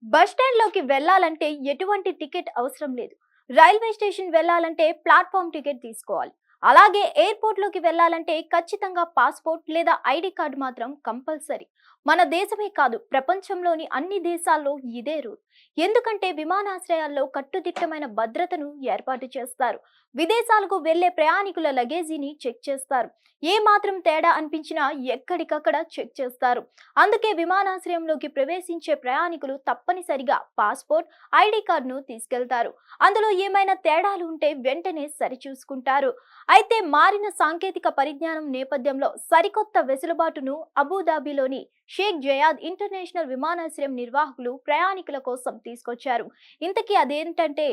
బస్టాండ్‌లోకి వెళ్ళాలంటే ఎటువంటి టికెట్ అవసరం లేదు. రైల్వే స్టేషన్ వెళ్ళాలంటే ప్లాట్‌ఫార్మ్ టికెట్ తీసుకోవాలి. అలాగే ఎయిర్‌పోర్ట్‌లోకి వెళ్ళాలంటే ఖచ్చితంగా పాస్‌పోర్ట్ లేదా ఐడీ కార్డ్ మాత్రం కంపల్సరీ. మన దేశమే కాదు, ప్రపంచంలోని అన్ని దేశాల్లో ఇదే రూల్. ఎందుకంటే విమానాశ్రయాల్లో కట్టుదిట్టమైన భద్రతను ఏర్పాటు చేస్తారు. విదేశాలకు వెళ్లే ప్రయాణికుల లగేజీని చెక్ చేస్తారు. ఏ మాత్రం తేడా అనిపించినా ఎక్కడికక్కడ చెక్ చేస్తారు. అందుకే విమానాశ్రయంలోకి ప్రవేశించే ప్రయాణికులు తప్పనిసరిగా పాస్‌పోర్ట్, ఐడీ కార్డును తీసుకెళ్తారు. అందులో ఏమైనా తేడాలు ఉంటే వెంటనే సరిచూసుకుంటారు. అయితే మారిన సాంకేతిక పరిజ్ఞానం నేపథ్యంలో సరికొత్త వెసులుబాటును అబుదాబిలోని షేక్ జయాద్ ఇంటర్నేషనల్ విమానాశ్రయం నిర్వాహకులు ప్రయాణికుల కోసం తీసుకొచ్చారు. ఇంతకీ అదేంటంటే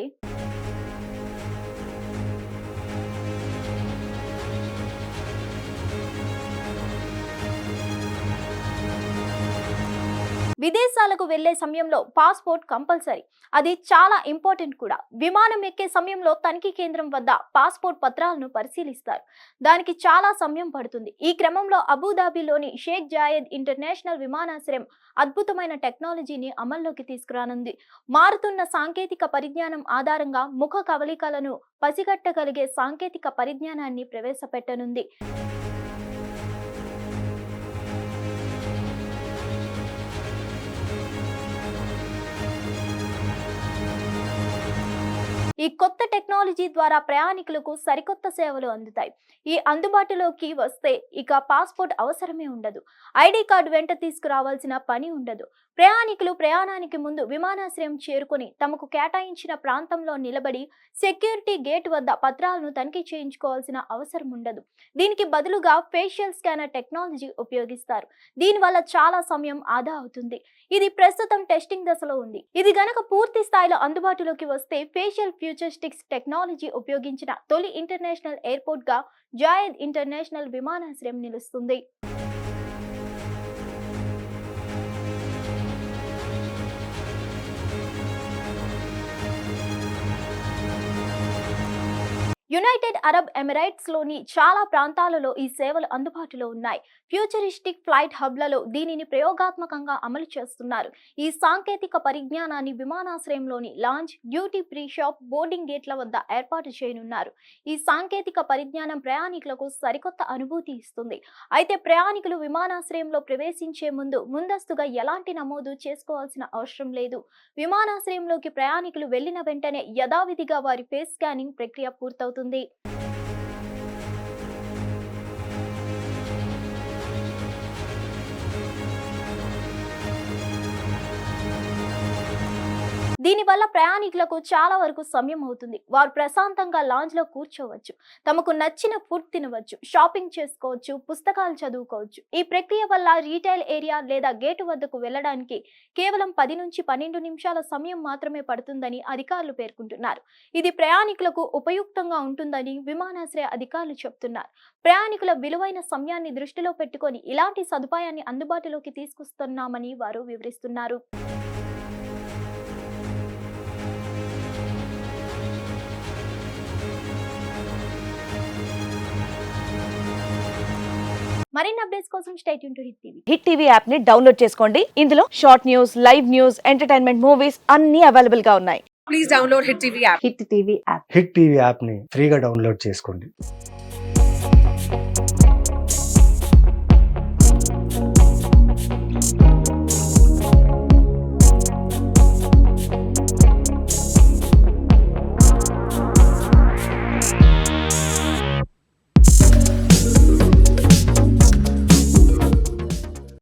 విదేశాలకు వెళ్లే సమయంలో పాస్‌పోర్ట్ కంపల్సరీ. అది చాలా ఇంపార్టెంట్ కూడా. విమానం ఎక్కే సమయంలో తనిఖీ కేంద్రం వద్ద పాస్‌పోర్ట్ పత్రాలను పరిశీలిస్తారు. దానికి చాలా సమయం పడుతుంది. ఈ క్రమంలో అబుదాబిలోని షేక్ జాయద్ ఇంటర్నేషనల్ విమానాశ్రయం అద్భుతమైన టెక్నాలజీని అమల్లోకి తీసుకురానుంది. మారుతున్న సాంకేతిక పరిజ్ఞానం ఆధారంగా ముఖ కవళికలను పసిగట్టగలిగే సాంకేతిక పరిజ్ఞానాన్ని ప్రవేశపెట్టనుంది. ఈ కొత్త టెక్నాలజీ ద్వారా ప్రయాణికులకు సరికొత్త సేవలు అందుతాయి. ఈ అందుబాటులోకి వస్తే ఇక పాస్‌పోర్ట్ అవసరమే ఉండదు. ఐడీ కార్డు వెంట తీసుకురావాల్సిన పని ఉండదు. ప్రయాణికులు ప్రయాణానికి ముందు విమానాశ్రయం చేరుకొని తమకు కేటాయించిన ప్రాంతంలో నిలబడి సెక్యూరిటీ గేట్ వద్ద పత్రాలను తనిఖీ చేయించుకోవాల్సిన అవసరం ఉండదు. దీనికి బదులుగా ఫేషియల్ స్కానర్ టెక్నాలజీ ఉపయోగిస్తారు. దీనివల్ల చాలా సమయం ఆదా అవుతుంది. ఇది ప్రస్తుతం టెస్టింగ్ దశలో ఉంది. ఇది గనక పూర్తి స్థాయిలో అందుబాటులోకి వస్తే ఫేషియల్ ఫ్యూచరిస్టిక్స్ టెక్నాలజీ ఉపయోగించిన తొలి ఇంటర్నేషనల్ ఎయిర్పోర్ట్ గా జాయద్ ఇంటర్నేషనల్ విమానాశ్రయం నిలుస్తుంది. యునైటెడ్ అరబ్ ఎమిరేట్స్ లోని చాలా ప్రాంతాలలో ఈ సేవలు అందుబాటులో ఉన్నాయి. ఫ్యూచరిస్టిక్ ఫ్లైట్ హబ్లలో దీనిని ప్రయోగాత్మకంగా అమలు చేస్తున్నారు. ఈ సాంకేతిక పరిజ్ఞానాన్ని విమానాశ్రయంలోని lounge, duty free shop, boarding గేట్ల వద్ద ఏర్పాటు చేయనున్నారు. ఈ సాంకేతిక పరిజ్ఞానం ప్రయాణికులకు సరికొత్త అనుభూతి ఇస్తుంది. అయితే ప్రయాణికులు విమానాశ్రయంలో ప్రవేశించే ముందస్తుగా ఎలాంటి నమోదు చేసుకోవాల్సిన అవసరం లేదు. విమానాశ్రయంలోకి ప్రయాణికులు వెళ్లిన వెంటనే యథావిధిగా వారి ఫేస్ స్కానింగ్ ప్రక్రియ పూర్తవుతుంది. దీనివల్ల ప్రయాణికులకు చాలా వరకు సమయం అవుతుంది. వారు ప్రశాంతంగా లాంజ్ లో కూర్చోవచ్చు, తమకు నచ్చిన ఫుడ్ తినవచ్చు, షాపింగ్ చేసుకోవచ్చు, పుస్తకాలు చదువుకోవచ్చు. ఈ ప్రక్రియ వల్ల రీటైల్ ఏరియా లేదా గేటు వద్దకు వెళ్లడానికి కేవలం 10 నుంచి 12 నిమిషాల సమయం మాత్రమే పడుతుందని అధికారులు పేర్కొంటున్నారు. ఇది ప్రయాణికులకు ఉపయుక్తంగా ఉంటుందని విమానాశ్రయ అధికారులు చెబుతున్నారు. ప్రయాణికుల విలువైన సమయాన్ని దృష్టిలో పెట్టుకొని ఇలాంటి సదుపాయాన్ని అందుబాటులోకి తీసుకొస్తున్నామని వారు వివరిస్తున్నారు. మరిన్ని అప్డేట్స్ కోసం stay tune to hit TV. Hit TV app ని డౌన్లోడ్ చేసుకోండి. ఇందులో short news, live news, entertainment movies అన్ని అవైలబుల్ గా ఉన్నాయి. Please download Hit TV app. Hit TV app. Hit TV యాప్ని ఫ్రీగా డౌన్లోడ్ చేసుకోండి.